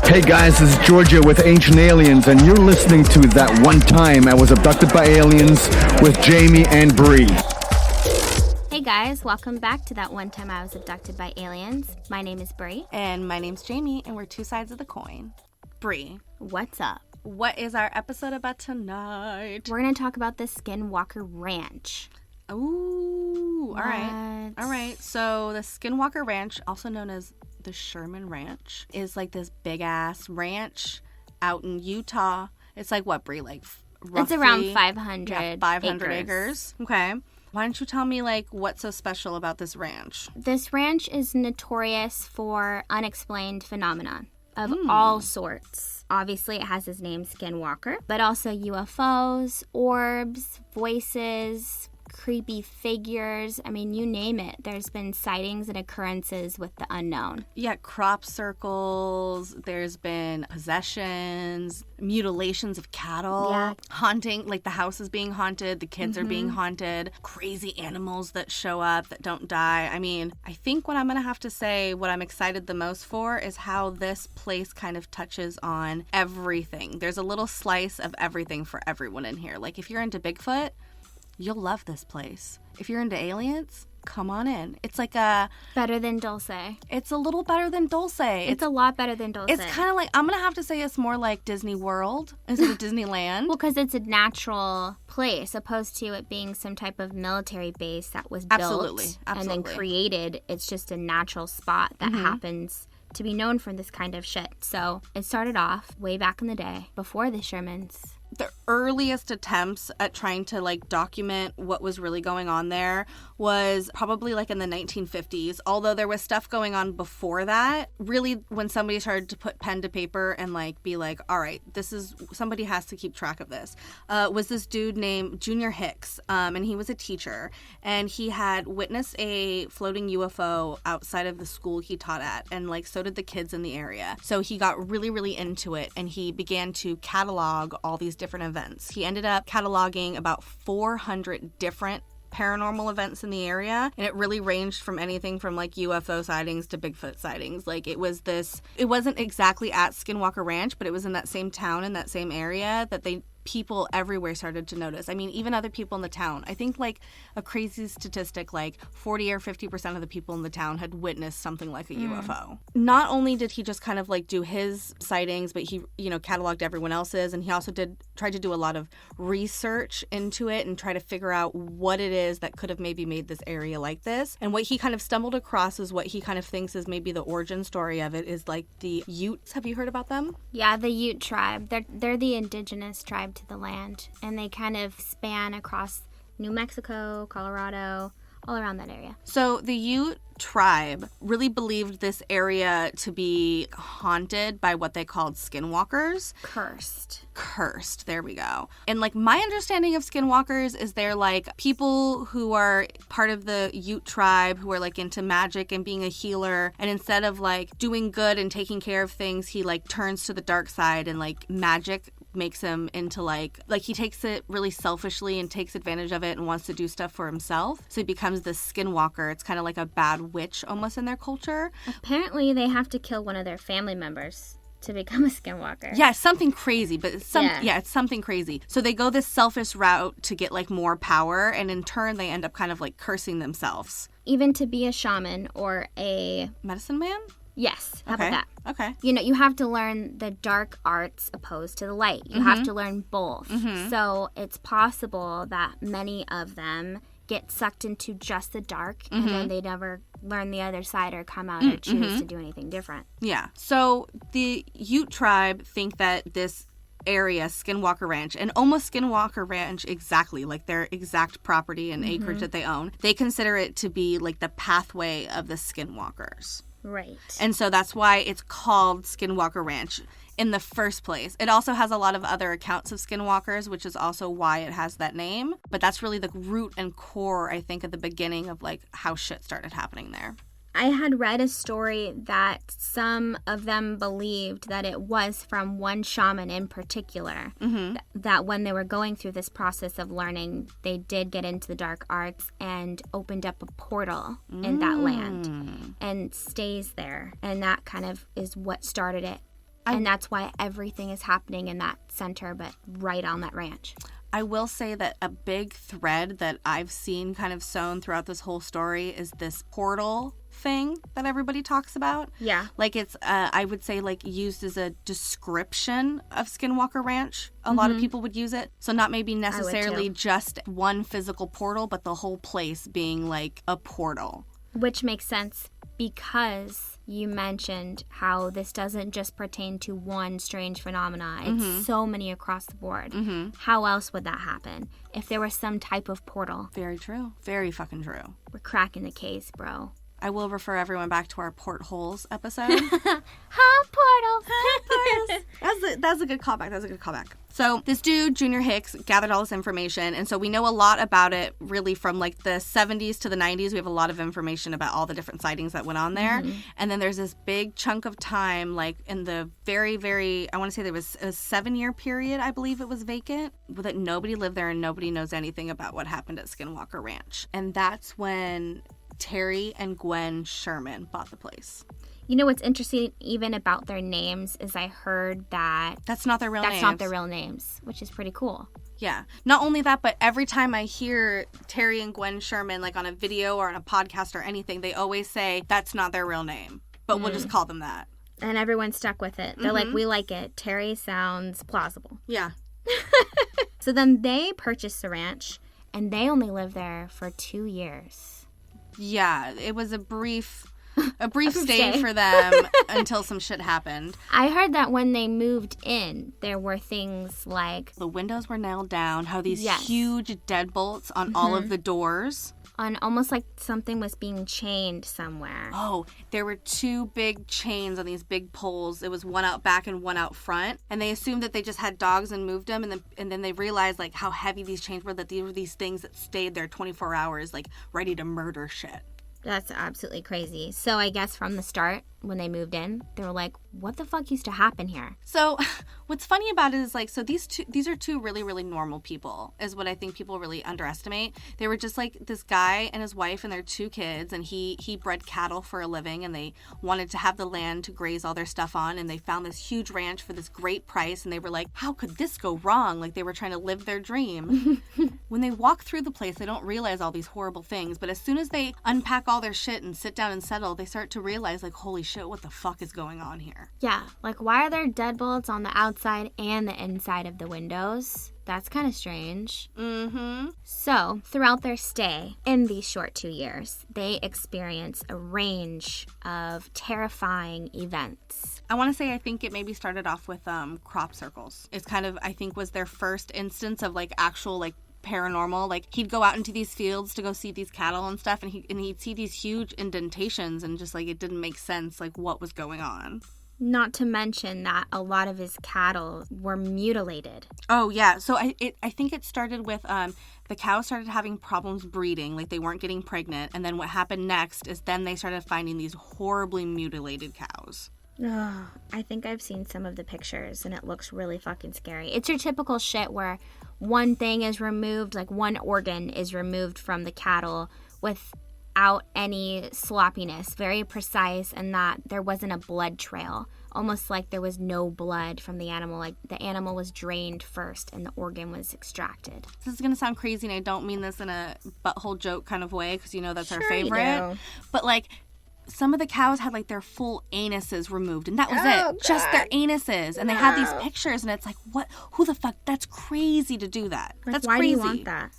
Hey guys, this is Georgia with Ancient Aliens, and you're listening to That One Time I Was Abducted by Aliens with Jamie and Bree. Hey guys, welcome back to That One Time I Was Abducted by Aliens. My name is Bree. And my name's Jamie, and we're two sides of the coin. Bree, What's up? what is our episode about tonight? We're going to talk about the Skinwalker Ranch. Ooh, all right. What? All right. So the Skinwalker Ranch, also known as the Sherman Ranch, is like this big-ass ranch out in Utah. It's like what, Bree? Like roughly, It's around 500 yeah, 500 acres. Okay. Why don't you tell me, like, what's so special about this ranch? This ranch is notorious for unexplained phenomena of all sorts. Obviously, it has his name, Skinwalker, but also UFOs, orbs, voices, creepy figures. I mean, you name it. There's been sightings and occurrences with the unknown. Yeah, crop circles. There's been possessions, mutilations of cattle, Yeah. haunting, like the house is being haunted, the kids are being haunted, crazy animals that show up that don't die. I mean, I think what I'm going to have to say, what I'm excited the most for is how this place kind of touches on everything. There's a little slice of everything for everyone in here. Like if you're into Bigfoot, you'll love this place. If you're into aliens, come on in. It's like Better than Dulce. it's a little better than Dulce. It's a lot better than Dulce. It's kind of like, I'm going to have to say it's more like Disney World instead of Disneyland. Well, because it's a natural place, opposed to it being some type of military base that was built Absolutely. and then created. It's just a natural spot that happens to be known for this kind of shit. So it started off way back in the day, before the Shermans. The earliest attempts at trying to like document what was really going on there was probably like in the 1950s, although there was stuff going on before that. Really, when somebody started to put pen to paper and like be like, all right, this is, somebody has to keep track of this, was this dude named Junior Hicks, and he was a teacher, and he had witnessed a floating UFO outside of the school he taught at, and like so did the kids in the area. So he got really, really into it, and he began to catalog all these different events. He ended up cataloging about 400 different paranormal events in the area, and it really ranged from anything from like UFO sightings to Bigfoot sightings. Like it wasn't exactly at Skinwalker Ranch, but it was in that same town, in that same area, that people everywhere started to notice. I mean, even other people in the town. I think like a crazy statistic, like 40 or 50% of the people in the town had witnessed something like a UFO. Not only did he just kind of like do his sightings, but he, cataloged everyone else's, and he also tried to do a lot of research into it and try to figure out what it is that could have maybe made this area like this. And what he kind of stumbled across is what he kind of thinks is maybe the origin story of it is like the Utes. Have you heard about them? Yeah, the Ute tribe. They're the indigenous tribe to the land, and they kind of span across New Mexico, Colorado, all around that area. So the Ute tribe really believed this area to be haunted by what they called skinwalkers. Cursed. There we go. And like my understanding of skinwalkers is they're like people who are part of the Ute tribe who are like into magic and being a healer, and instead of like doing good and taking care of things, he like turns to the dark side, and like magic makes him into like he takes it really selfishly and takes advantage of it and wants to do stuff for himself. So he becomes this skinwalker. It's kind of like a bad witch almost in their culture. Apparently they have to kill one of their family members to become a skinwalker. Yeah, something crazy, but it's something crazy. So they go this selfish route to get like more power, and in turn they end up kind of like cursing themselves. Even to be a shaman or a medicine man? Yes. How about that? Okay. You have to learn the dark arts opposed to the light. You have to learn both. So it's possible that many of them get sucked into just the dark, and then they never learn the other side or come out or choose to do anything different. Yeah. So the Ute tribe think that this area, Skinwalker Ranch, and almost Skinwalker Ranch exactly, like their exact property and acreage that they own, they consider it to be like the pathway of the skinwalkers. Right. And so that's why it's called Skinwalker Ranch in the first place. It also has a lot of other accounts of skinwalkers, which is also why it has that name. But that's really the root and core, I think, at the beginning of like how shit started happening there. I had read a story that some of them believed that it was from one shaman in particular, that when they were going through this process of learning, they did get into the dark arts and opened up a portal in that land and stays there. And that kind of is what started it And that's why everything is happening in that center, but right on that ranch. I will say that a big thread that I've seen kind of sewn throughout this whole story is this portal thing that everybody talks about. Yeah. Like it's, I would say, like used as a description of Skinwalker Ranch. A lot of people would use it. So not maybe necessarily just one physical portal, but the whole place being like a portal. Which makes sense because you mentioned how this doesn't just pertain to one strange phenomena. It's so many across the board. How else would that happen? If there was some type of portal. Very true. Very fucking true. We're cracking the case, bro. I will refer everyone back to our portholes episode. Portals. That's a good callback. That's a good callback. So this dude, Junior Hicks, gathered all this information. And so we know a lot about it really from like the 70s to the 90s. We have a lot of information about all the different sightings that went on there. And then there's this big chunk of time, like in the very, very, I want to say there was a 7-year period, I believe it was vacant, that nobody lived there and nobody knows anything about what happened at Skinwalker Ranch. And that's when Terry and Gwen Sherman bought the place. You know what's interesting even about their names is I heard that that's not their real names. That's not their real names, which is pretty cool. Yeah. Not only that, but every time I hear Terry and Gwen Sherman, like on a video or on a podcast or anything, they always say that's not their real name, but we'll just call them that. And everyone's stuck with it. They're like, we like it. Terry sounds plausible. Yeah. So then they purchased the ranch, and they only lived there for 2 years. Yeah, it was a brief stay for them until some shit happened. I heard that when they moved in, there were things like the windows were nailed down, how these huge deadbolts on all of the doors. On almost like something was being chained somewhere. Oh, there were 2 big chains on these big poles. It was one out back and one out front. And they assumed that they just had dogs and moved them. And then they realized like how heavy these chains were, that these were these things that stayed there 24 hours, like ready to murder shit. That's absolutely crazy. So I guess from the start, when they moved in, they were like, what the fuck used to happen here? So what's funny about it is like, so these are 2 really, really normal people is what I think people really underestimate. They were just like this guy and his wife and their 2 kids, and he bred cattle for a living, and they wanted to have the land to graze all their stuff on, and they found this huge ranch for this great price, and they were like, how could this go wrong? Like they were trying to live their dream. When they walk through the place, they don't realize all these horrible things, but as soon as they unpack all their shit and sit down and settle, they start to realize like, holy shit, what the fuck is going on here? Yeah, like why are there deadbolts on the outside and the inside of the windows? That's kind of strange. So, throughout their stay in these short 2 years, they experience a range of terrifying events. I want to say I think it maybe started off with crop circles. It's kind of, I think, was their first instance of like actual like paranormal. Like he'd go out into these fields to go see these cattle and stuff, and he'd see these huge indentations, and just like it didn't make sense like what was going on. Not to mention that a lot of his cattle were mutilated. Oh yeah, so I think it started with the cows started having problems breeding, like they weren't getting pregnant, and then what happened next is then they started finding these horribly mutilated cows. Oh, I think I've seen some of the pictures, and it looks really fucking scary. It's your typical shit where one thing is removed, like one organ is removed from the cattle without any sloppiness, very precise, and that there wasn't a blood trail. Almost like there was no blood from the animal, like the animal was drained first and the organ was extracted. This is going to sound crazy, and I don't mean this in a butthole joke kind of way, because you know that's our favorite. You do. But like, some of the cows had like their full anuses removed, and that was it. God. Just their anuses. And they had these pictures, and it's like, what? Who the fuck? That's crazy to do that. Like, that's why crazy. do you want that?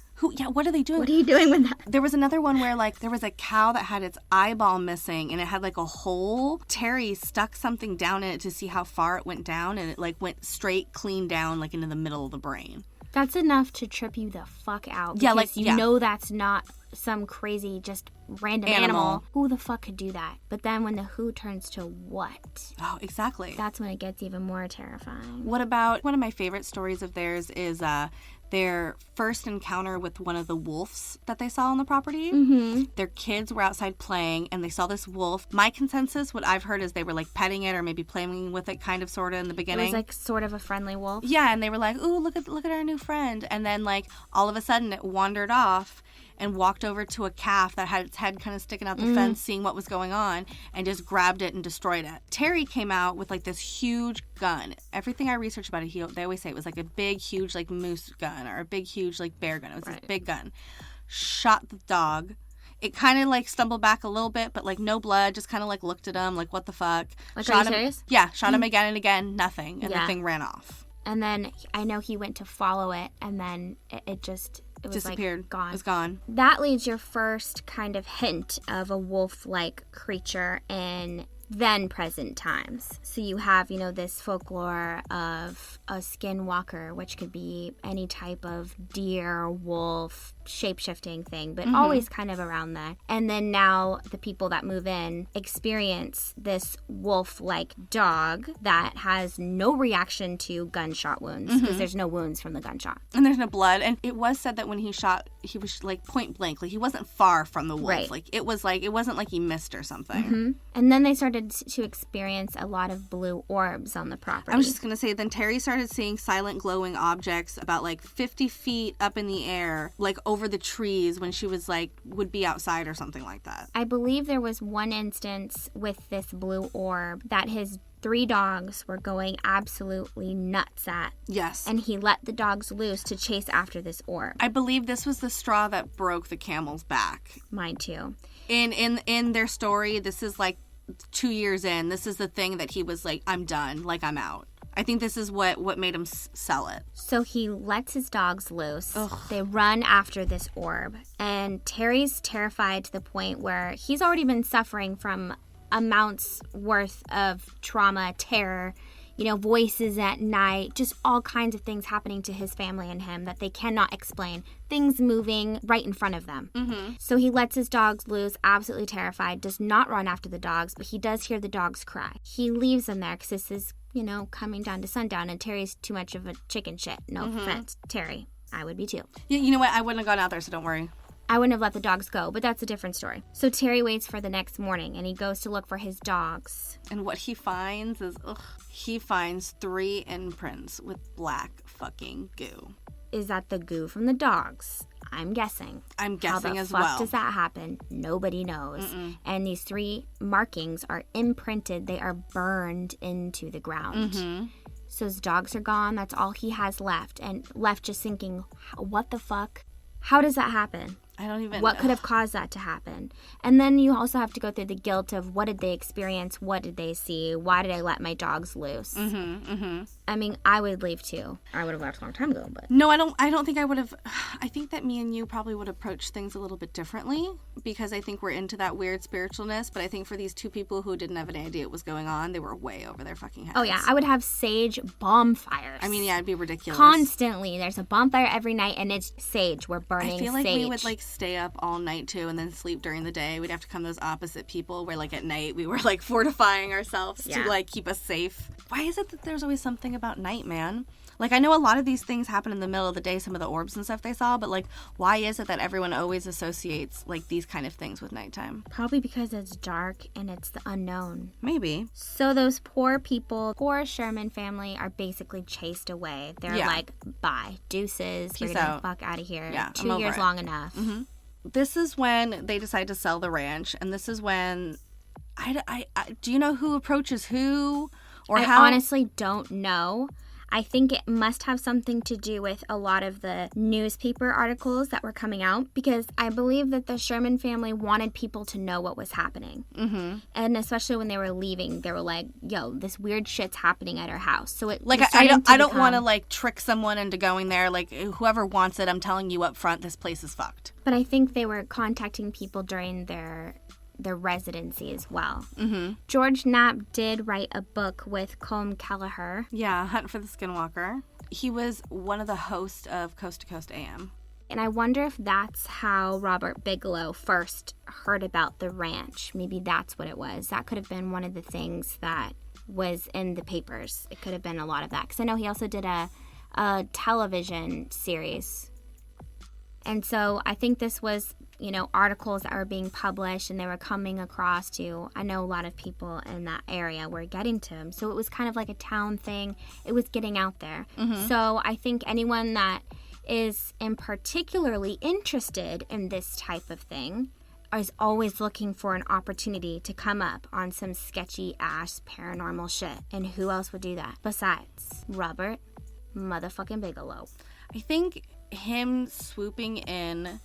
What are they doing? What are you doing with that? There was another one where like there was a cow that had its eyeball missing, and it had like a hole. Terry stuck something down in it to see how far it went down, and it like went straight clean down like into the middle of the brain. That's enough to trip you the fuck out. Yeah, because like, you know that's not some crazy, just random animal. Who the fuck could do that? But then when the who turns to what? Oh, exactly. That's when it gets even more terrifying. What about, one of my favorite stories of theirs is their first encounter with one of the wolves that they saw on the property. Mm-hmm. Their kids were outside playing, and they saw this wolf. My consensus, what I've heard, is they were like petting it or maybe playing with it kind of sort of in the beginning. It was like sort of a friendly wolf. Yeah, and they were like, ooh, look at our new friend. And then like all of a sudden it wandered off, and walked over to a calf that had its head kind of sticking out the fence, seeing what was going on, and just grabbed it and destroyed it. Terry came out with like this huge gun. Everything I researched about it, they always say it was like a big, huge like moose gun or a big, huge like bear gun. It was this big gun. Shot the dog. It kind of like stumbled back a little bit, but like no blood, just kind of like looked at him like, what the fuck? Like, shot are you him. serious? Yeah, shot him again and again, nothing. And the thing ran off. And then I know he went to follow it, and then it was disappeared. Like gone. It was gone. That leads your first kind of hint of a wolf-like creature in then present times. So you have, this folklore of a skinwalker, which could be any type of deer, wolf, shape-shifting thing, but always kind of around there. And then now the people that move in experience this wolf-like dog that has no reaction to gunshot wounds because there's no wounds from the gunshot. And there's no blood. And it was said that when he shot, he was like point blank. Like he wasn't far from the wolf. Right. Like it wasn't like he missed or something. And then they started to experience a lot of blue orbs on the property. I was just going to say, then Terry started seeing silent glowing objects about like 50 feet up in the air, like over the trees when she was like, would be outside or something like that. I believe there was one instance with this blue orb that his 3 dogs were going absolutely nuts at. Yes. And he let the dogs loose to chase after this orb. I believe this was the straw that broke the camel's back. Mine too. In their story, this is like 2 years in. This is the thing that he was like, I'm done. Like, I'm out. I think this is what made him sell it. So he lets his dogs loose. Ugh. They run after this orb. And Terry's terrified to the point where he's already been suffering from amounts worth of trauma, terror, voices at night, just all kinds of things happening to his family and him that they cannot explain. Things moving right in front of them. So he lets his dogs loose, absolutely terrified, does not run after the dogs, but he does hear the dogs cry. He leaves them there because this is, coming down to sundown, and Terry's too much of a chicken shit. No offense, Terry. I would be too. Yeah, you know what? I wouldn't have gone out there, so don't worry. I wouldn't have let the dogs go, but that's a different story. So Terry waits for the next morning, and he goes to look for his dogs. And what he finds is, he finds 3 imprints with black fucking goo. Is that the goo from the dogs? I'm guessing. I'm guessing as well. How the fuck does that happen? Nobody knows. And these 3 markings are imprinted. They are burned into the ground. So his dogs are gone. That's all he has left. And left just thinking, what the fuck? How does that happen? I don't even know. What could have caused that to happen? And then you also have to go through the guilt of what did they experience? What did they see? Why did I let my dogs loose? I mean, I would leave too. I would have left a long time ago, but... No, I don't think I would have... I think that me and you probably would approach things a little bit differently because I think we're into that weird spiritualness, but I think for these 2 people who didn't have any idea what was going on, they were way over their fucking heads. Oh, yeah. I would have sage bonfires. I mean, yeah, it'd be ridiculous. Constantly. There's a bonfire every night, and it's sage. We're burning sage. I feel like we would, stay up all night, too, and then sleep during the day. We'd have to come those opposite people where, at night, we were, fortifying ourselves to, keep us safe. Why is it that there's always something about night, man? I know a lot of these things happen in the middle of the day, some of the orbs and stuff they saw, but, why is it that everyone always associates, these kind of things with nighttime? Probably because it's dark and it's the unknown. Maybe. So those poor people, poor Sherman family, are basically chased away. They're bye. Deuces. Peace we're getting out. The fuck out of here. Yeah, 2 years long enough. This is when they decide to sell the ranch, and this is when... I do you know who approaches who? Or how? I honestly don't know. I think it must have something to do with a lot of the newspaper articles that were coming out because I believe that the Sherman family wanted people to know what was happening. And especially when they were leaving, they were like, yo, this weird shit's happening at our house. So it I don't want to trick someone into going there. Whoever wants it, I'm telling you up front, this place is fucked. But I think they were contacting people during their residency as well. George Knapp did write a book with Colm Kelleher. Yeah, Hunt for the Skinwalker. He was one of the hosts of Coast to Coast AM. And I wonder if that's how Robert Bigelow first heard about the ranch. Maybe that's what it was. That could have been one of the things that was in the papers. It could have been a lot of that. Because I know he also did a television series. And so I think this was, articles that were being published and they were coming across to, I know a lot of people in that area were getting to him. So it was kind of like a town thing. It was getting out there. So I think anyone that is particularly interested in this type of thing is always looking for an opportunity to come up on some sketchy ass paranormal shit. And who else would do that besides Robert motherfucking Bigelow? I think him swooping in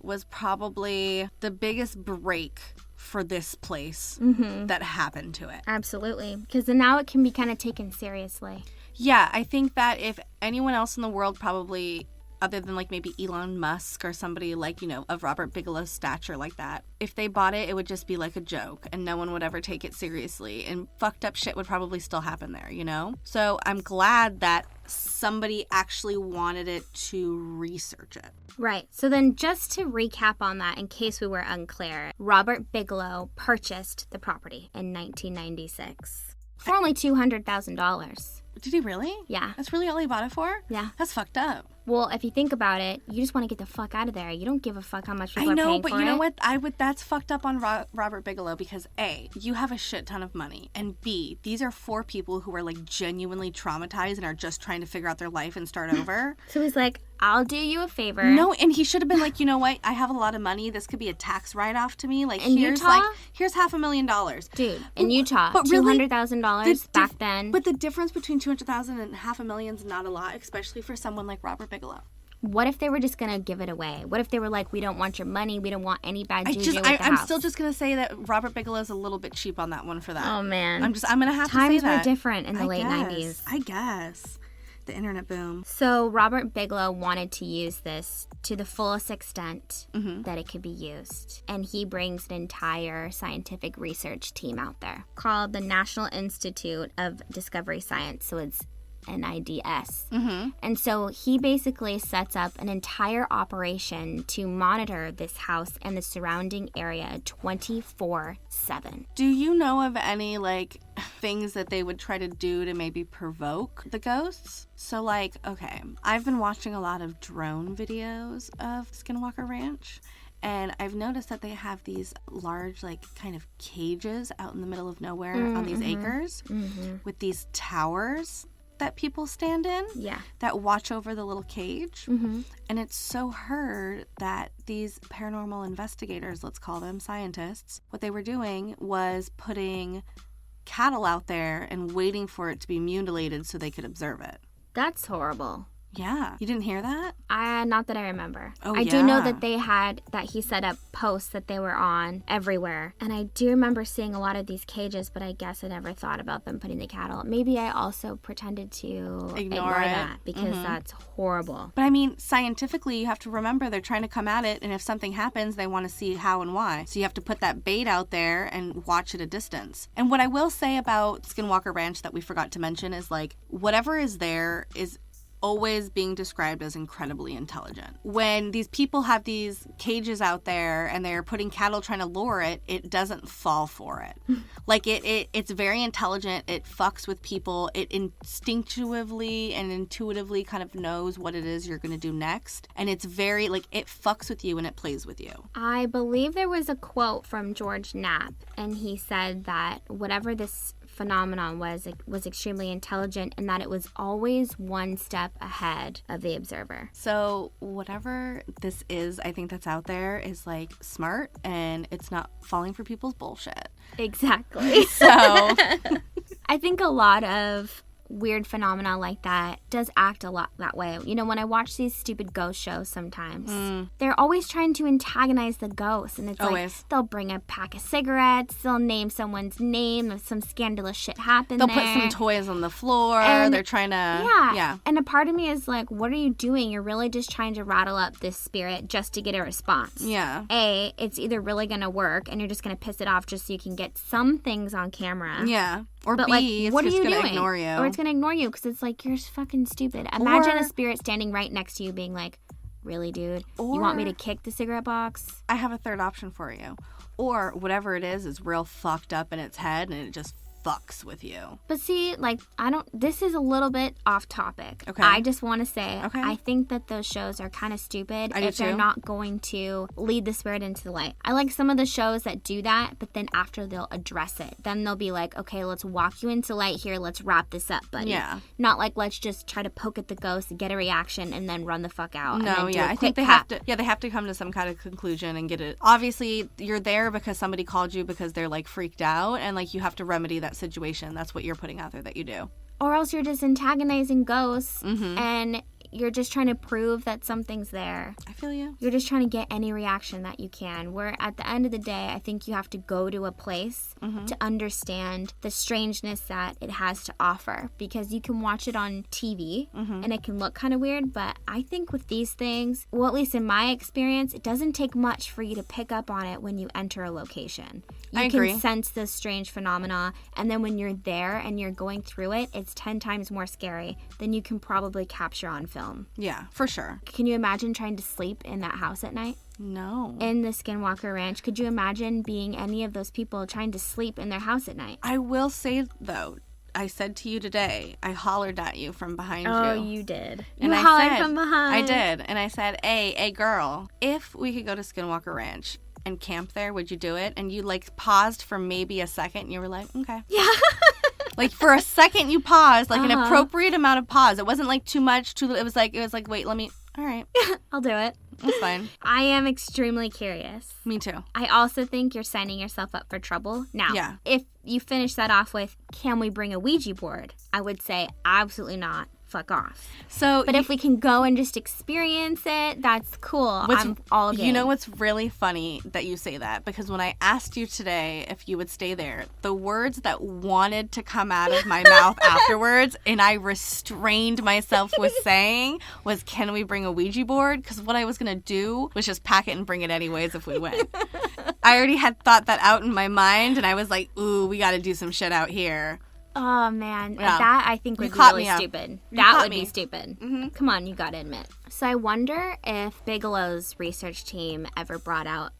was probably the biggest break for this place that happened to it. Absolutely. Because then now it can be kind of taken seriously. Yeah, I think that if anyone else in the world probably, other than like maybe Elon Musk or somebody like, you know, of Robert Bigelow's stature like that, if they bought it, it would just be like a joke and no one would ever take it seriously and fucked up shit would probably still happen there, you know? So I'm glad that somebody actually wanted it to research it. Right. So then just to recap on that, in case we were unclear, Robert Bigelow purchased the property in 1996 for only $200,000. Did he really? Yeah. That's really all he bought it for? Yeah. That's fucked up. Well, if you think about it, you just want to get the fuck out of there. You don't give a fuck how much people are paying for it. I know, but you know what? That's fucked up on Robert Bigelow because A, you have a shit ton of money, and B, these are 4 people who are like genuinely traumatized and are just trying to figure out their life and start over. So he's like, I'll do you a favor. No, and he should have been like, you know what? I have a lot of money. This could be a tax write-off to me. Like, here's $500,000. Dude, in Utah, but really, $200,000 back then. But the difference between $200,000 and $500,000 is not a lot, especially for someone like Robert Bigelow. What if they were just going to give it away? What if they were like, we don't want your money. We don't want any bad juju with the house. I'm still just going to say that Robert Bigelow's a little bit cheap on that one for that. Oh, man. I'm going to have to say that. Times were different in the late 90s. I guess. The internet boom. So Robert Bigelow wanted to use this to the fullest extent that it could be used. And he brings an entire scientific research team out there called the National Institute of Discovery Science. So it's NIDS. And so he basically sets up an entire operation to monitor this house and the surrounding area 24/7. Do you know of any like things that they would try to do to maybe provoke the ghosts? So like, okay, I've been watching a lot of drone videos of Skinwalker Ranch. And I've noticed that they have these large, like, kind of cages out in the middle of nowhere on these acres with these towers that people stand in that watch over the little cage. And it's so heard that these paranormal investigators, let's call them scientists, what they were doing was putting cattle out there and waiting for it to be mutilated so they could observe it. That's horrible. Yeah. You didn't hear that? Not that I remember. Oh, I do know that he set up posts that they were on everywhere. And I do remember seeing a lot of these cages, but I guess I never thought about them putting the cattle. Maybe I also pretended to ignore that because that's horrible. But I mean, scientifically, you have to remember they're trying to come at it, and if something happens, they want to see how and why. So you have to put that bait out there and watch at a distance. And what I will say about Skinwalker Ranch that we forgot to mention is, like, whatever is there is always being described as incredibly intelligent. When these people have these cages out there and they're putting cattle trying to lure it, it doesn't fall for it. Like it's very intelligent. It fucks with people. It instinctively and intuitively kind of knows what it is you're going to do next. And it's very, like, it fucks with you and it plays with you. I believe there was a quote from George Knapp, and he said that whatever this phenomenon was, it was extremely intelligent and that it was always one step ahead of the observer. So whatever this is, I think that's out there is like smart and it's not falling for people's bullshit. Exactly. So I think a lot of weird phenomena like that does act a lot that way. You know, when I watch these stupid ghost shows sometimes, they're always trying to antagonize the ghost. And it's like, they'll bring a pack of cigarettes, they'll name someone's name if some scandalous shit happened They'll put some toys on the floor. And they're trying to... Yeah. And a part of me is like, what are you doing? You're really just trying to rattle up this spirit just to get a response. Yeah. A, it's either really going to work and you're just going to piss it off just so you can get some things on camera. Yeah. Or but B, like, it's what just are you going to doing? ignore you. Or it's going to ignore you because it's like, you're fucking stupid. Imagine a spirit standing right next to you being like, really, dude? You want me to kick the cigarette box? I have a third option for you. Or whatever it is real fucked up in its head and it just fucks with you. But see, like, this is a little bit off topic. Okay. I just want to say, okay. I think that those shows are kind of stupid if too. they're not going to lead the spirit into the light. I like some of the shows that do that, but then after they'll address it. Then they'll be like, okay, let's walk you into light here. Let's wrap this up, buddy. Yeah. Not like, let's just try to poke at the ghost, get a reaction, and then run the fuck out. No, and then I think they have to come to some kind of conclusion and get it. Obviously, you're there because somebody called you because they're like freaked out, and like you have to remedy that situation. That's what you're putting out there that you do. Or else you're just antagonizing ghosts and you're just trying to prove that something's there. I feel you. You're just trying to get any reaction that you can. Where at the end of the day, I think you have to go to a place to understand the strangeness that it has to offer. Because you can watch it on TV and it can look kind of weird. But I think with these things, well, at least in my experience, it doesn't take much for you to pick up on it when you enter a location. You I agree. can sense this strange phenomena. And then when you're there and you're going through it, it's 10 times more scary than you can probably capture on film. Yeah, for sure. Can you imagine trying to sleep in that house at night? No. In the Skinwalker Ranch? Could you imagine being any of those people trying to sleep in their house at night? I will say, though, I said to you today, I hollered at you from behind you. Oh, you did. And You I hollered said, from behind. I did. And I said, hey, girl, if we could go to Skinwalker Ranch and camp there, would you do it? And you, like, paused for maybe a second, and you were like, okay. Yeah. Like, for a second, you paused, like, an appropriate amount of pause. It wasn't, like, too much, it was like, wait, let me, all right. I'll do it. That's fine. I am extremely curious. Me too. I also think you're signing yourself up for trouble. Now, Yeah. if you finish that off with, can we bring a Ouija board? I would say absolutely not. Fuck off. So, But if we can go and just experience it, that's cool. I'm all game. You know what's really funny that you say that? Because when I asked you today if you would stay there, the words that wanted to come out of my mouth afterwards, and I restrained myself with saying, was, can we bring a Ouija board? Because what I was going to do was just pack it and bring it anyways if we went. I already had thought that out in my mind, and I was like, ooh, we got to do some shit out here. Oh, man. Yeah. That, I think, would be caught really me up. stupid. You That caught would me. be stupid. Mm-hmm. Come on, you gotta admit. So I wonder if Bigelow's research team ever brought out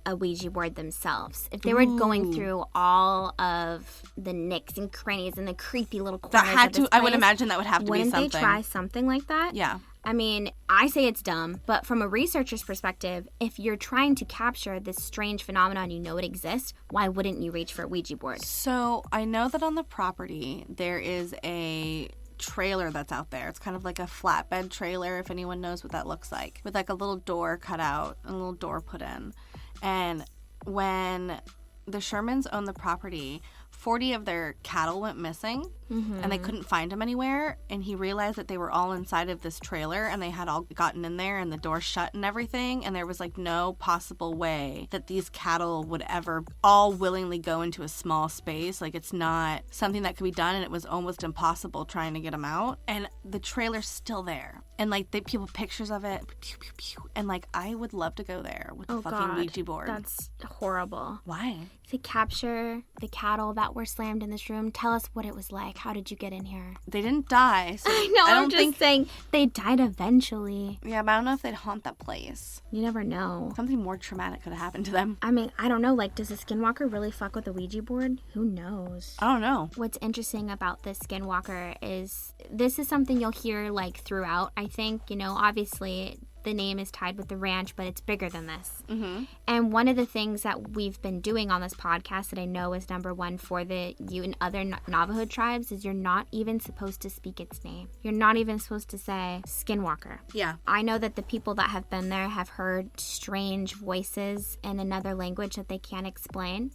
a Ouija board themselves. If they were going through all of the nooks and crannies and the creepy little corners That had of this to, I would place, imagine that would have to wouldn't be something. they try something like that? Yeah. I mean, I say it's dumb, but from a researcher's perspective, if you're trying to capture this strange phenomenon, you know it exists, why wouldn't you reach for a Ouija board? So I know that on the property there is a trailer that's out there. It's kind of like a flatbed trailer, if anyone knows what that looks like, with like a little door cut out, a little door put in. And when the Shermans owned the property, 40 of their cattle went missing, and they couldn't find them anywhere, and he realized that they were all inside of this trailer, and they had all gotten in there, and the door shut and everything, and there was like no possible way that these cattle would ever all willingly go into a small space. Like, it's not something that could be done, and it was almost impossible trying to get them out, and the trailer's still there. And, like, people pictures of it, pew, pew, pew. And, like, I would love to go there with the fucking Ouija board. That's horrible. Why? To capture the cattle that were slammed in this room, tell us what it was like. How did you get in here? They didn't die. So I know, I don't I'm just think saying they died eventually. Yeah, but I don't know if they'd haunt that place. You never know. Something more traumatic could have happened to them. I mean, I don't know. Like, does a Skinwalker really fuck with a Ouija board? Who knows? I don't know. What's interesting about this Skinwalker is this is something you'll hear, like, throughout, I think. You know, obviously the name is tied with the ranch, but it's bigger than this. Mm-hmm. And one of the things that we've been doing on this podcast that I know is number one for the Ute and other Navajo tribes is you're not even supposed to speak its name. You're not even supposed to say Skinwalker. Yeah. I know that the people that have been there have heard strange voices in another language that they can't explain.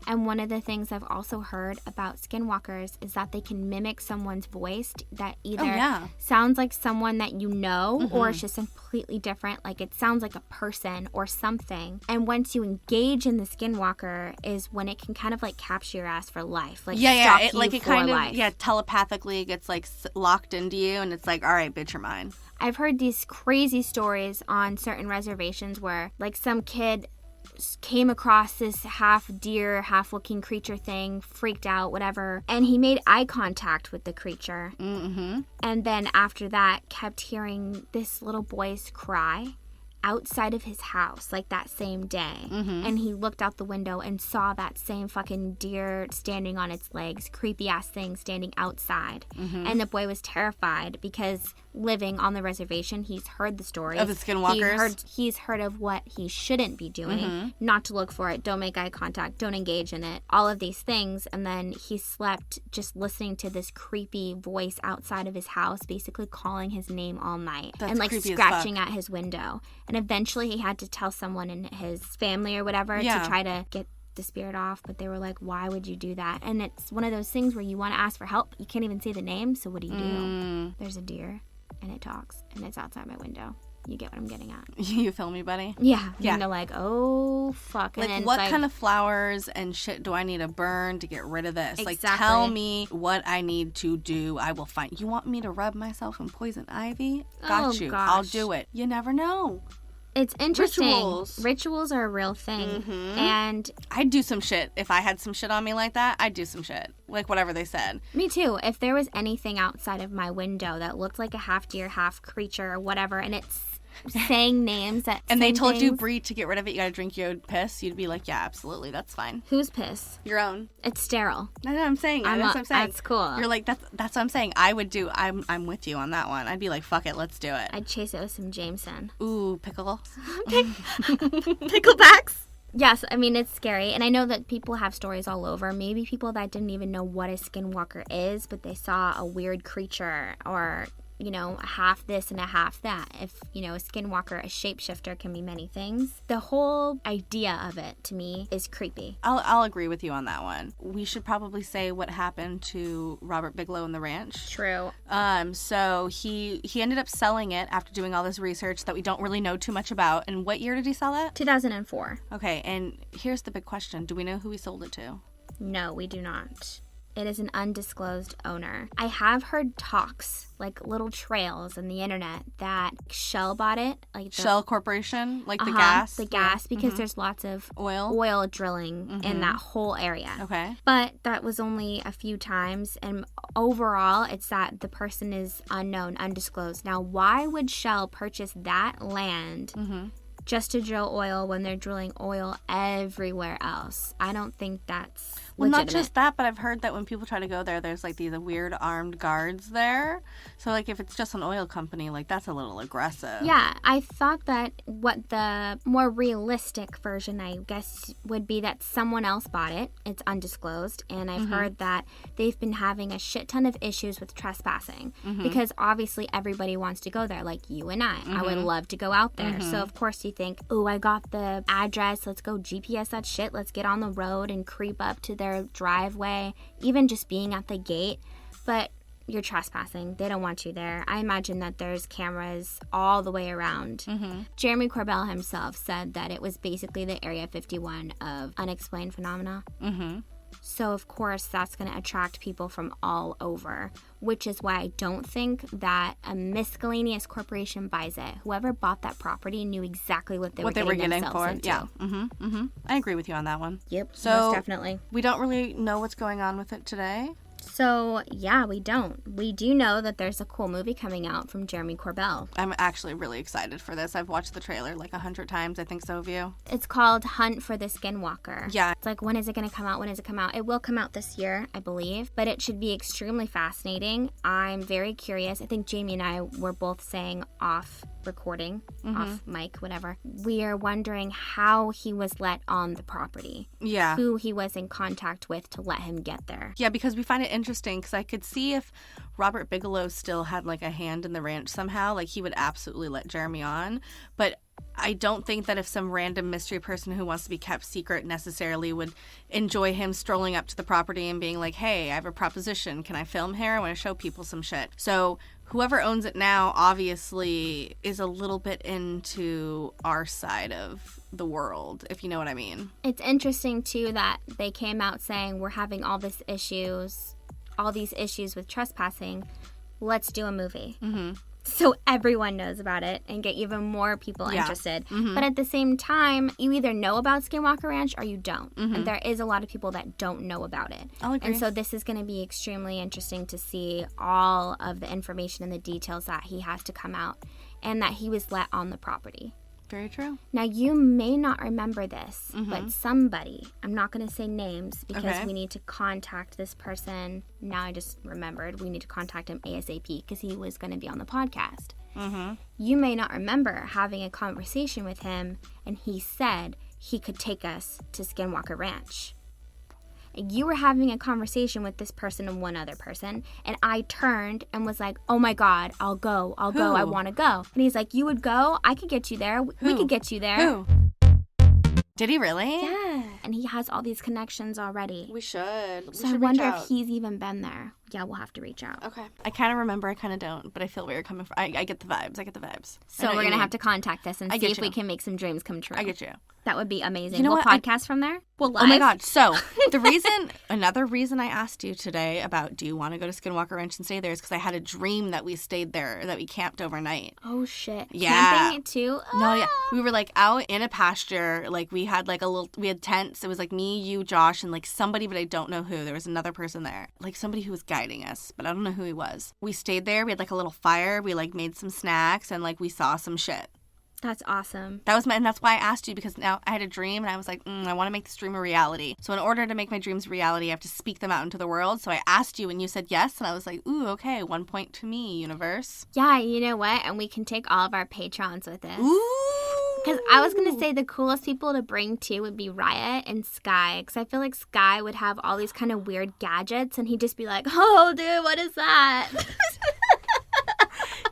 And one of the things I've also heard about Skinwalkers is that they can mimic someone's voice that either sounds like someone that you know or it's just completely different. Like, it sounds like a person or something. And once you engage in the Skinwalker is when it can kind of, like, capture your ass for life. Like, stalk It, like, you it for kind life. of, telepathically gets, like, locked into you, and it's like, all right, bitch, you're mine. I've heard these crazy stories on certain reservations where, like, some kid came across this half deer, half looking creature thing, freaked out, whatever, and he made eye contact with the creature. Mm-hmm. And then after that, kept hearing this little boy's cry. outside of his house, like, that same day. And he looked out the window and saw that same fucking deer standing on its legs, creepy-ass thing standing outside. And the boy was terrified because living on the reservation, he's heard the stories. Of the skinwalkers? He's heard of what he shouldn't be doing, not to look for it, don't make eye contact, don't engage in it, all of these things. And then he slept just listening to this creepy voice outside of his house, basically calling his name all night. That's and, like, creepy as scratching fuck. at his window. And eventually he had to tell someone in his family or whatever to try to get the spirit off, but they were like, why would you do that? And it's one of those things where you want to ask for help, you can't even say the name, so what do you do? There's a deer and it talks and it's outside my window. You get what I'm getting at. You feel me, buddy? Yeah. And they're like, oh, fuck. And Like, then what it's kind of flowers and shit do I need to burn to get rid of this? Exactly. Like, tell me what I need to do. I will find. You want me to rub myself in poison ivy? Got Oh, you. gosh. I'll do it. You never know. It's interesting. Rituals. Rituals are a real thing. And I'd do some shit. If I had some shit on me like that, I'd do some shit. Like, whatever they said. me too. If there was anything outside of my window that looked like a half deer, half creature or whatever, and it's saying names that And they same told you, things- Bree, to get rid of it, you gotta drink your piss, you'd be like, yeah, absolutely, that's fine. Whose piss? Your own. It's sterile. No, I'm saying. That's what I'm saying. That's cool. You're like, that's what I'm saying. I would do. I'm with you on that one. I'd be like, fuck it, let's do it. I'd chase it with some Jameson. Ooh, pickle. Picklebacks. Yes, I mean, it's scary. And I know that people have stories all over. Maybe people that didn't even know what a skinwalker is, but they saw a weird creature or, you know, a half this and a half that. If, you know, a skinwalker, a shapeshifter can be many things. The whole idea of it, to me, is creepy. I'll agree with you on that one. We should probably say what happened to Robert Bigelow and the ranch. True. So he ended up selling it after doing all this research that we don't really know too much about. And what year did he sell it? 2004. Okay, and here's the big question. Do we know who he sold it to? No, we do not. It is an undisclosed owner. I have heard talks, like little trails on the internet, that Shell bought it. Like the, Shell Corporation? Like the gas? The gas, because there's lots of Oil drilling in that whole area. Okay. But that was only a few times, and overall, it's that the person is unknown, undisclosed. Now, why would Shell purchase that land just to drill oil when they're drilling oil everywhere else? I don't think that's Well, not legitimate. just that, but I've heard that when people try to go there, there's like these weird armed guards there. So like if it's just an oil company, like that's a little aggressive. Yeah, I thought that what the more realistic version, I guess, would be that someone else bought it. It's undisclosed. And I've heard that they've been having a shit ton of issues with trespassing because obviously everybody wants to go there, like you and I. I would love to go out there. So, of course, you think, oh, I got the address. Let's go GPS that shit. Let's get on the road and creep up to their driveway, even just being at the gate. But you're trespassing. They don't want you there. I imagine that there's cameras all the way around. Jeremy Corbell himself said that it was basically the Area 51 of unexplained phenomena. So, of course, that's going to attract people from all over, which is why I don't think that a miscellaneous corporation buys it. Whoever bought that property knew exactly what they were getting themselves into. Yeah. I agree with you on that one. Yep, So most definitely. we don't really know what's going on with it today. So, yeah, we don't. We do know that there's a cool movie coming out from Jeremy Corbell. I'm actually really excited for this. I've watched the trailer like 100 times. I think so have you. It's called Hunt for the Skinwalker. Yeah. It's like, when is it going to come out? When does it come out? It will come out this year, I believe, but it should be extremely fascinating. I'm very curious. I think Jamie and I were both saying off recording, off mic, whatever. We are wondering how he was let on the property. Yeah. Who he was in contact with to let him get there. Yeah, because we find it interesting because I could see if Robert Bigelow still had like a hand in the ranch somehow, like he would absolutely let Jeremy on. But I don't think that if some random mystery person who wants to be kept secret necessarily would enjoy him strolling up to the property and being like, hey, I have a proposition. Can I film here? I want to show people some shit. So whoever owns it now obviously is a little bit into our side of the world, if you know what I mean. It's interesting, too, that they came out saying we're having all these issues with trespassing. Let's do a movie. So everyone knows about it and get even more people interested. But at the same time, you either know about Skinwalker Ranch or you don't. And there is a lot of people that don't know about it. I'll agree. And so this is going to be extremely interesting to see all of the information and the details that he has to come out and that he was let on the property. Very true. Now, you may not remember this, but somebody, I'm not going to say names because we need to contact this person. Now I just remembered we need to contact him ASAP because he was going to be on the podcast. You may not remember having a conversation with him, and he said he could take us to Skinwalker Ranch. You were having a conversation with this person and one other person, and I turned and was like, oh my God, I'll go, I want to go. And he's like, you would go? I could get you there. We could get you there. Who? Did he really? Yeah. And he has all these connections already. We should. So I wonder if he's even been there. Yeah, we'll have to reach out. Okay. I kind of remember, I kind of don't, but I feel where you're coming from. I get the vibes. So we're going to have to contact this and see if we can make some dreams come true. I get you. That would be amazing. You know we'll what? podcast from there. We'll live. Oh my God. So another reason I asked you today about do you want to go to Skinwalker Ranch and stay there is because I had a dream that we stayed there, that we camped overnight. Oh shit. Yeah. Camping too? No, yeah. We were like out in a pasture. Like we had we had tents. It was like me, you, Josh, and like somebody, but I don't know who. There was another person there. Like somebody who was guiding us, but I don't know who he was. We stayed there. We had like a little fire. We like made some snacks and like we saw some shit. That's awesome. And that's why I asked you, because now I had a dream and I was like, I want to make this dream a reality. So in order to make my dreams a reality, I have to speak them out into the world. So I asked you and you said yes. And I was like, ooh, okay, 1 point to me, universe. Yeah, you know what? And we can take all of our patrons with us. Ooh. Because I was going to say the coolest people to bring too would be Riot and Sky. Because I feel like Sky would have all these kind of weird gadgets and he'd just be like, oh, dude, what is that?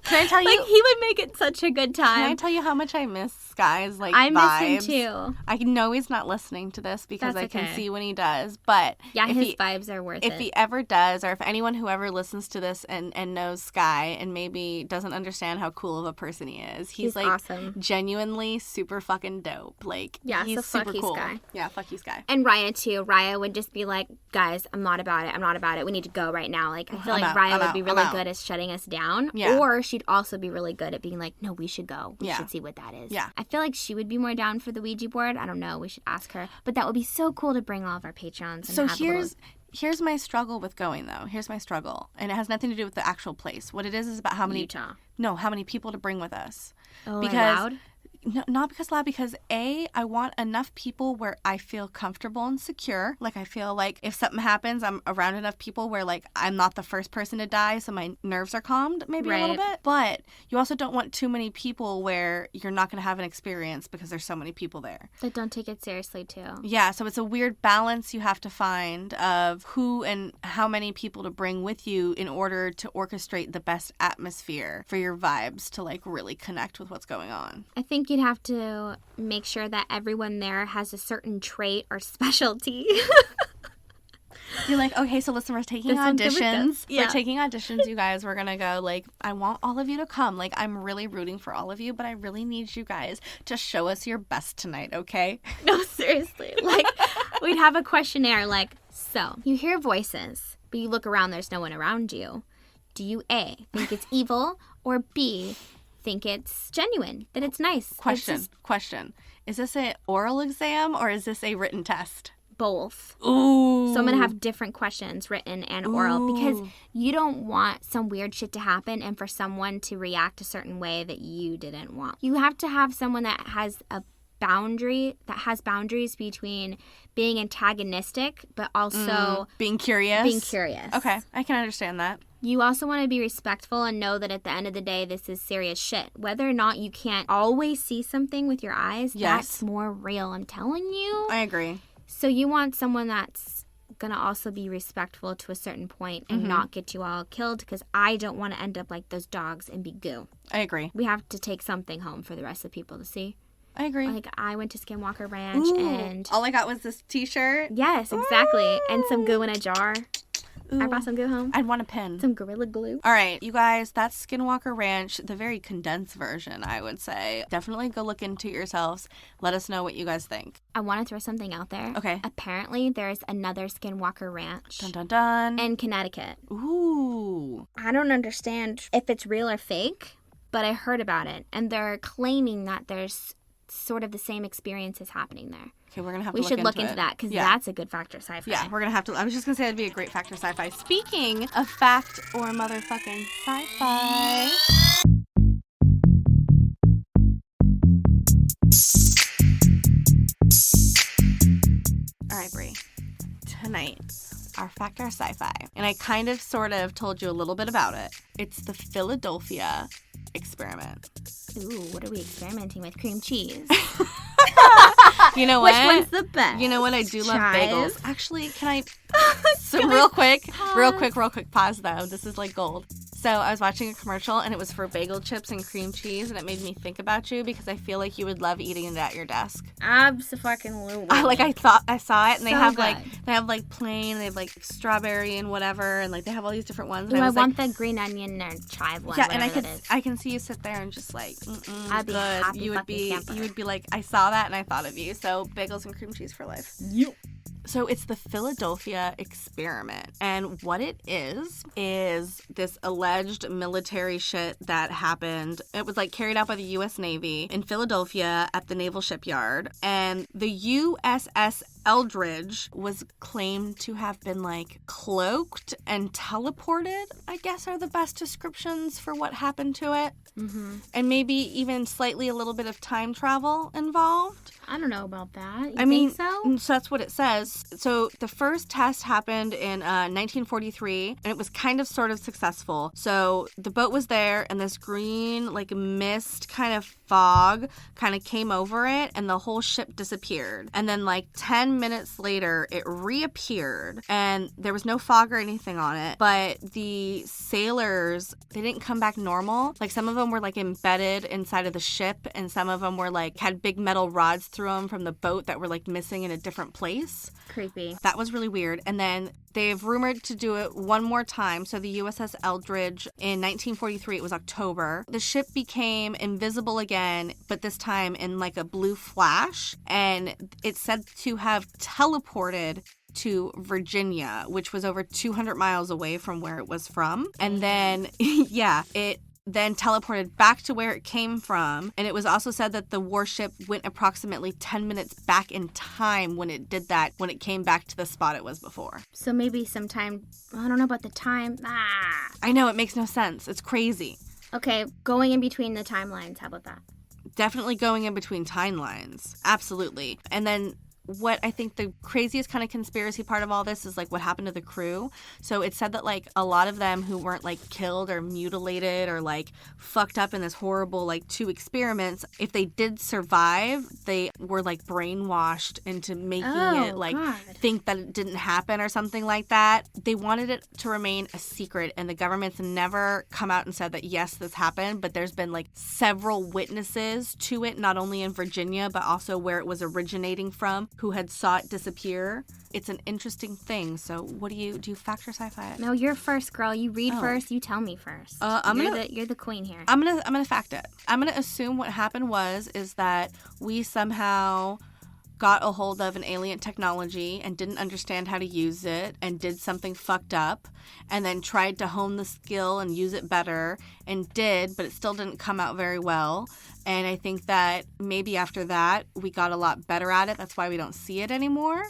Can I tell you? Like, he would make it such a good time. Can I tell you how much I miss Sky's, like, I vibes? miss him, too. I know he's not listening to this because That's I can okay. see when he does, but... Yeah, his vibes are worth it. If he ever does, or if anyone who ever listens to this and knows Sky and maybe doesn't understand how cool of a person he is, he's like, awesome. Genuinely super fucking dope. Like, yeah, he's so super fuck you, cool. Sky. Yeah, fuck you, Sky. And Raya, too. Raya would just be like, guys, I'm not about it. We need to go right now. Like, I feel like Raya would be really good at shutting us down. Yeah. Or she'd also be really good at being like, no, we should go. We Yeah. should see what that is. Yeah. I feel like she would be more down for the Ouija board. I don't know. We should ask her. But that would be so cool to bring all of our patrons. And So have here's my struggle with going, though. Here's my struggle. And it has nothing to do with the actual place. What it is about how many... Utah. No, how many people to bring with us. Oh, because loud? No, not because loud, because A, I want enough people where I feel comfortable and secure. Like, I feel like if something happens, I'm around enough people where, like, I'm not the first person to die, so my nerves are calmed maybe a little bit. But you also don't want too many people where you're not going to have an experience because there's so many people there. But don't take it seriously, too. Yeah, so it's a weird balance you have to find of who and how many people to bring with you in order to orchestrate the best atmosphere for your vibes to, like, really connect with what's going on. I think you'd have to make sure that everyone there has a certain trait or specialty. You're like, okay, so listen, we're taking auditions. Yeah. We're taking auditions, you guys. We're going to go, like, I want all of you to come. Like, I'm really rooting for all of you, but I really need you guys to show us your best tonight, okay? No, seriously. Like, we'd have a questionnaire like, so, you hear voices, but you look around, there's no one around you. Do you A, think it's evil, or B, think it's genuine, that it's nice? Question. Is this an oral exam or is this a written test? Both. Ooh. So I'm going to have different questions, written and oral, because you don't want some weird shit to happen and for someone to react a certain way that you didn't want. You have to have someone that has boundaries between being antagonistic, but also being curious. Okay, I can understand that. You also want to be respectful and know that at the end of the day, this is serious shit. Whether or not you can't always see something with your eyes, that's more real, I'm telling you. I agree. So you want someone that's going to also be respectful to a certain point and not get you all killed, because I don't want to end up like those dogs and be goo. I agree. We have to take something home for the rest of the people to see. I agree. Like, I went to Skinwalker Ranch and... all I got was this t-shirt. Yes, exactly. And some goo in a jar. Ooh. I brought some goo home. I'd want a pin. Some Gorilla Glue. All right, you guys, that's Skinwalker Ranch, the very condensed version, I would say. Definitely go look into it yourselves. Let us know what you guys think. I want to throw something out there. Okay. Apparently, there's another Skinwalker Ranch. Dun, dun, dun. In Connecticut. Ooh. I don't understand if it's real or fake, but I heard about it. And they're claiming that there's sort of the same experiences happening there. Okay, we're going to have to look into that, because that's a good factor sci-fi. Yeah, we're going to have to. I was just going to say that'd be a great factor sci-fi. Speaking of fact or motherfucking sci-fi. our fact or sci-fi. And I kind of sort of told you a little bit about it. It's the Philadelphia experiment. Ooh, what are we experimenting with? Cream cheese. You know what? Which one's the best? You know what? I do love Chive? bagels. Actually, can I... So real quick, pause though. This is like gold. So I was watching a commercial and it was for bagel chips and cream cheese, and it made me think about you because I feel like you would love eating it at your desk. Absolutely. I thought I saw it, and they So have good. like plain, they have like strawberry and whatever, and like they have all these different ones. Ooh, And I was want the green onion or chive one. yeah, and is. I can see you sit there and just like, I'd be good. happy You would fucking be camper. you would be like, I saw that and I thought of you. So bagels and cream cheese for life. Yep. So it's the Philadelphia experiment. And what it is this alleged military shit that happened. It was like carried out by the U.S. Navy in Philadelphia at the Naval Shipyard. And the USS Eldridge was claimed to have been like cloaked and teleported, I guess are the best descriptions for what happened to it. Mm-hmm. And maybe even slightly a little bit of time travel involved. I don't know about that. I mean, so? So that's what it says. So the first test happened in 1943, and it was kind of sort of successful. So the boat was there, and this green, like, mist kind of fog kind of came over it, and the whole ship disappeared. And then, like, 10 minutes later, it reappeared, and there was no fog or anything on it. But the sailors, they didn't come back normal. Like, some of them were, like, embedded inside of the ship, and some of them were, like, had big metal rods through them from the boat that were, like, missing in a different place. Creepy. That was really weird. And then they've rumored to do it one more time. So the USS Eldridge in 1943, it was October. The ship became invisible again, but this time in like a blue flash. And it's said to have teleported to Virginia, which was over 200 miles away from where it was from. And then, yeah, it then teleported back to where it came from. And it was also said that the warship went approximately 10 minutes back in time when it did that, when it came back to the spot it was before. So maybe sometime, I don't know about the time. I know, it makes no sense. It's crazy. Okay, going in between the timelines. How about that? Definitely going in between timelines. Absolutely. And then what I think the craziest kind of conspiracy part of all this is like what happened to the crew. So it said that like a lot of them who weren't like killed or mutilated or like fucked up in this horrible like 2 experiments, if they did survive, they were like brainwashed into making it like think that it didn't happen or something like that. They wanted it to remain a secret, and the government's never come out and said that yes, this happened, but there's been like several witnesses to it, not only in Virginia but also where it was originating from, who had saw it disappear. It's an interesting thing. So what do you fact or sci-fi it? No, you're first, girl. You read first. You tell me first. You're the queen here. I'm gonna fact it. I'm gonna assume what happened is that we somehow got a hold of an alien technology and didn't understand how to use it and did something fucked up and then tried to hone the skill and use it better and did, but it still didn't come out very well. And I think that maybe after that, we got a lot better at it. That's why we don't see it anymore.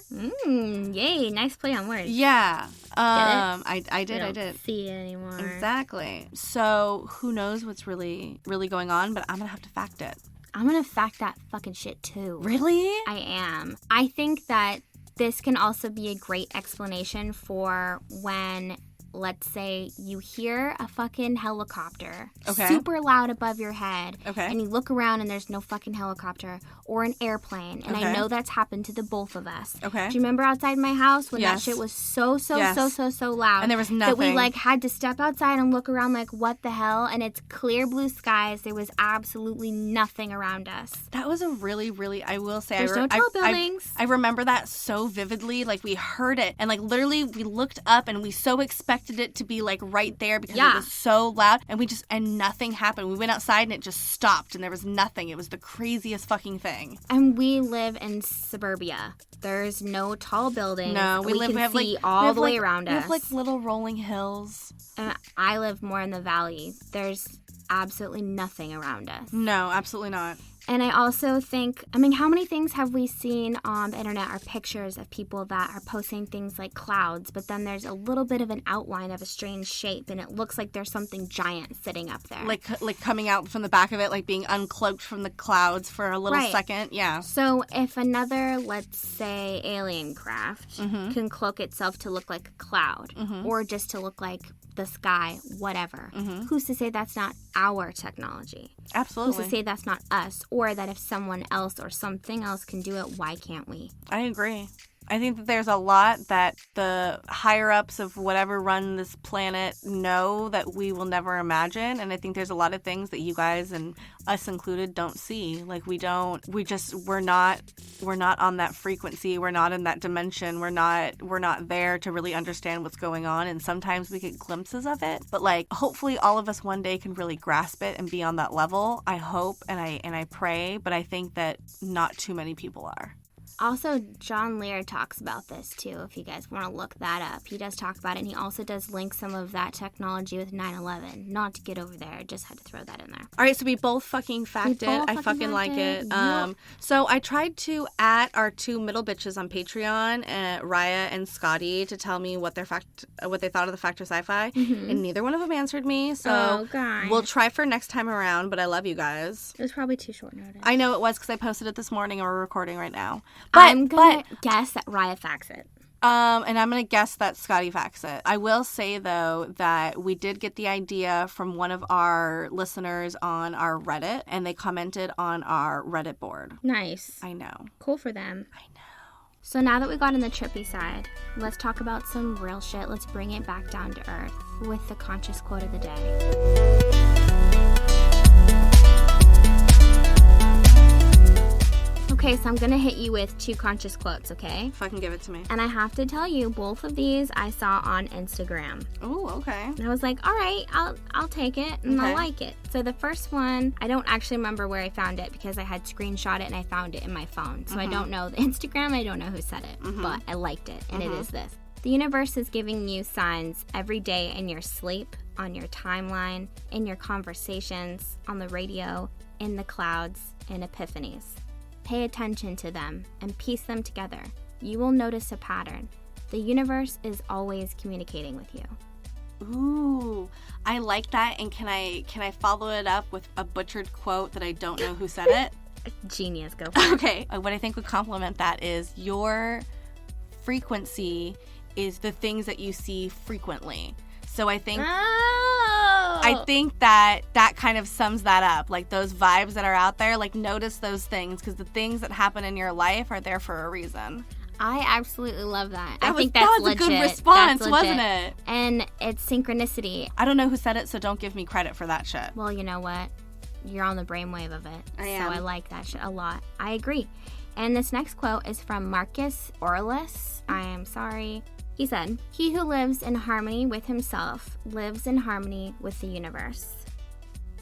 Yay. Nice play on words. Yeah. I did. See it anymore. Exactly. So who knows what's really, really going on, but I'm going to have to fact it. I'm going to fact that fucking shit too. Really? I am. I think that this can also be a great explanation for when, let's say, you hear a fucking helicopter super loud above your head, and you look around and there's no fucking helicopter or an airplane, and I know that's happened to the both of us. Do you remember outside my house when that shit was so loud, and there was nothing, that we like had to step outside and look around like, what the hell? And it's clear blue skies. There was absolutely nothing around us. That was a really, really, I will say, there's no tall buildings. I remember that so vividly. Like we heard it, and like literally we looked up and we so expected it to be like right there because it was so loud, and nothing happened. We went outside and it just stopped and there was nothing. It was the craziest fucking thing. And we live in suburbia. There's no tall buildings. No, we can see all the way around us. We have like little rolling hills. And I live more in the valley. There's absolutely nothing around us. No, absolutely not. And I also think, I mean, how many things have we seen on the internet are pictures of people that are posting things like clouds, but then there's a little bit of an outline of a strange shape, and it looks like there's something giant sitting up there. Like coming out from the back of it, like being uncloaked from the clouds for a little second. Yeah. So if another, let's say, alien craft can cloak itself to look like a cloud or just to look like the sky, whatever, who's to say that's not our technology? Absolutely. Who's to say that's not us? Or that if someone else or something else can do it, why can't we? I agree. I think that there's a lot that the higher-ups of whatever run this planet know that we will never imagine. And I think there's a lot of things that you guys and us included don't see. Like we're not on that frequency. We're not in that dimension. We're not there to really understand what's going on. And sometimes we get glimpses of it. But like, hopefully all of us one day can really grasp it and be on that level. I hope and I pray. But I think that not too many people are. Also, John Lear talks about this, too, if you guys want to look that up. He does talk about it, and he also does link some of that technology with 9/11. Not to get over there, just had to throw that in there. All right, so we both fucking fact it. I fucking like it. Yep. So I tried to at our two middle bitches on Patreon, Raya and Scotty, to tell me what they thought of the Fact or Sci-Fi, and neither one of them answered me, so we'll try for next time around, but I love you guys. It was probably too short notice. I know it was because I posted it this morning and we're recording right now. I'm going to guess that Raya facts it. And I'm going to guess that Scotty facts it. I will say, though, that we did get the idea from one of our listeners on our Reddit, and they commented on our Reddit board. Nice. I know. Cool for them. I know. So now that we got on the trippy side, let's talk about some real shit. Let's bring it back down to earth with the conscious quote of the day. Okay, so I'm going to hit you with two conscious quotes, okay? Fucking give it to me. And I have to tell you, both of these I saw on Instagram. Oh, okay. And I was like, all right, I'll take it, and I'll like it. So the first one, I don't actually remember where I found it because I had screenshot it and I found it in my phone. So I don't know the Instagram, I don't know who said it, but I liked it, and it is this. The universe is giving you signs every day in your sleep, on your timeline, in your conversations, on the radio, in the clouds, in epiphanies. Pay attention to them and piece them together. You will notice a pattern. The universe is always communicating with you. Ooh, I like that. And can I follow it up with a butchered quote that I don't know who said it? Genius, go for it. Okay, what I think would complement that is your frequency is the things that you see frequently. So I think that kind of sums that up. Like those vibes that are out there, like notice those things because the things that happen in your life are there for a reason. I absolutely love that. I think that's that was legit. A good response, wasn't it? And it's synchronicity. I don't know who said it, so don't give me credit for that shit. Well, you know what? You're on the brainwave of it. I am. So I like that shit a lot. I agree. And this next quote is from Marcus Aurelius. I am sorry. He said, "He who lives in harmony with himself lives in harmony with the universe."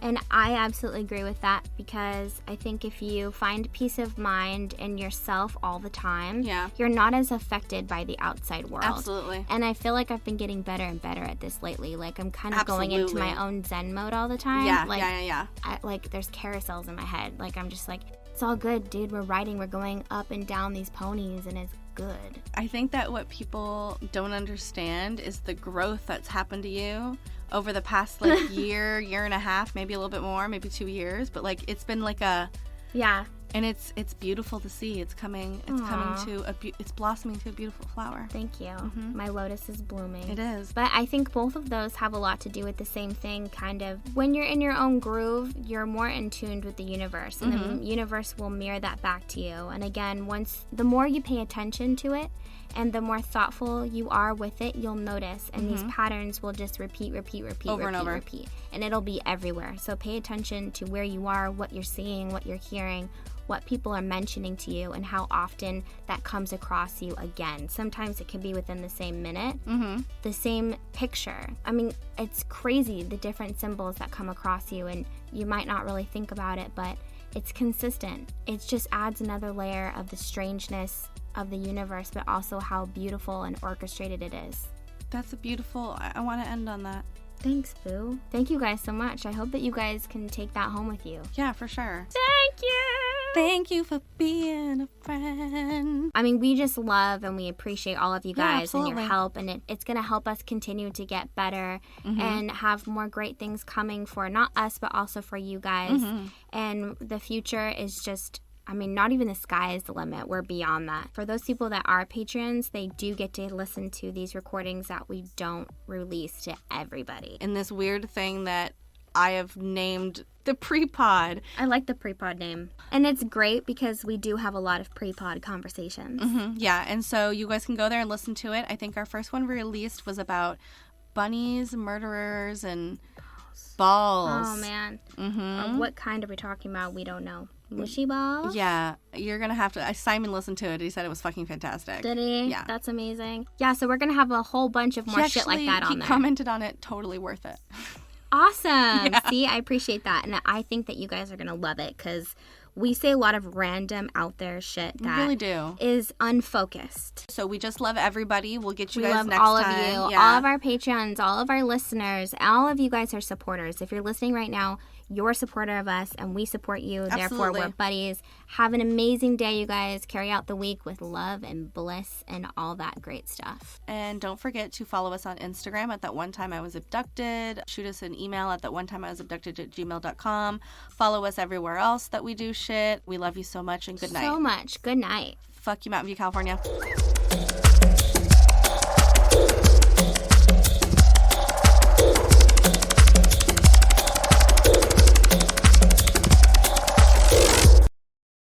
And I absolutely agree with that because I think if you find peace of mind in yourself all the time, you're not as affected by the outside world. Absolutely. And I feel like I've been getting better and better at this lately. Like I'm kind of going into my own Zen mode all the time. Yeah. Like there's carousels in my head. Like I'm just like, it's all good, dude. We're riding. We're going up and down these ponies and it's good. I think that what people don't understand is the growth that's happened to you over the past like year and a half, maybe a little bit more, maybe 2 years, but like it's been like and it's beautiful to see. It's blossoming to a beautiful flower. Thank you. My lotus is blooming. It is. But I think both of those have a lot to do with the same thing, kind of. When you're in your own groove, you're more in tune with the universe, and the universe will mirror that back to you. And again, the more you pay attention to it, and the more thoughtful you are with it, you'll notice. And these patterns will just repeat. Over and over. And it'll be everywhere. So pay attention to where you are, what you're seeing, what you're hearing, what people are mentioning to you, and how often that comes across you again. Sometimes it can be within the same minute, the same picture. I mean, it's crazy the different symbols that come across you, and you might not really think about it, but it's consistent. It just adds another layer of the strangeness of the universe, but also how beautiful and orchestrated it is. That's a beautiful, I want to end on that. Thanks, Boo. Thank you guys so much. I hope that you guys can take that home with you. Yeah, for sure. Thank you! Thank you for being a friend. I mean, we just love and we appreciate all of you guys and your absolutely. help. And it's going to help us continue to get better and have more great things coming for not us, but also for you guys. And the future is just, I mean, not even the sky is the limit. We're beyond that. For those people that are patrons, they do get to listen to these recordings that we don't release to everybody. In this weird thing that I have named the pre-pod. I like the pre-pod name. And it's great because we do have a lot of pre-pod conversations. Yeah, and so you guys can go there and listen to it. I think our first one we released was about bunnies, murderers, and balls. Oh, man. What kind are we talking about? We don't know. Mushy balls? Yeah, you're going to have to... Simon listened to it. He said it was fucking fantastic. Did he? Yeah. That's amazing. Yeah, so we're going to have a whole bunch of more shit like that on He there. commented on it. Totally worth it. Awesome. See, I appreciate that. And I think that you guys are going to love it because we say a lot of random out there shit that really do. is unfocused. So we just love everybody. We'll get you We guys love next all time. of you, Yeah. all of our patrons, all of our listeners, all of you guys are supporters. If you're listening right now, you're a supporter of us and we support you. Therefore, Absolutely. we're buddies. Have an amazing day, you guys. Carry out the week with love and bliss and all that great stuff. And don't forget to follow us on Instagram at That One Time I Was Abducted. Shoot us an email at thatonetimeIwasabducted@gmail.com. Follow us everywhere else that we do shit. We love you so much and good night. So much. Good night. Fuck you, Mountain View, California.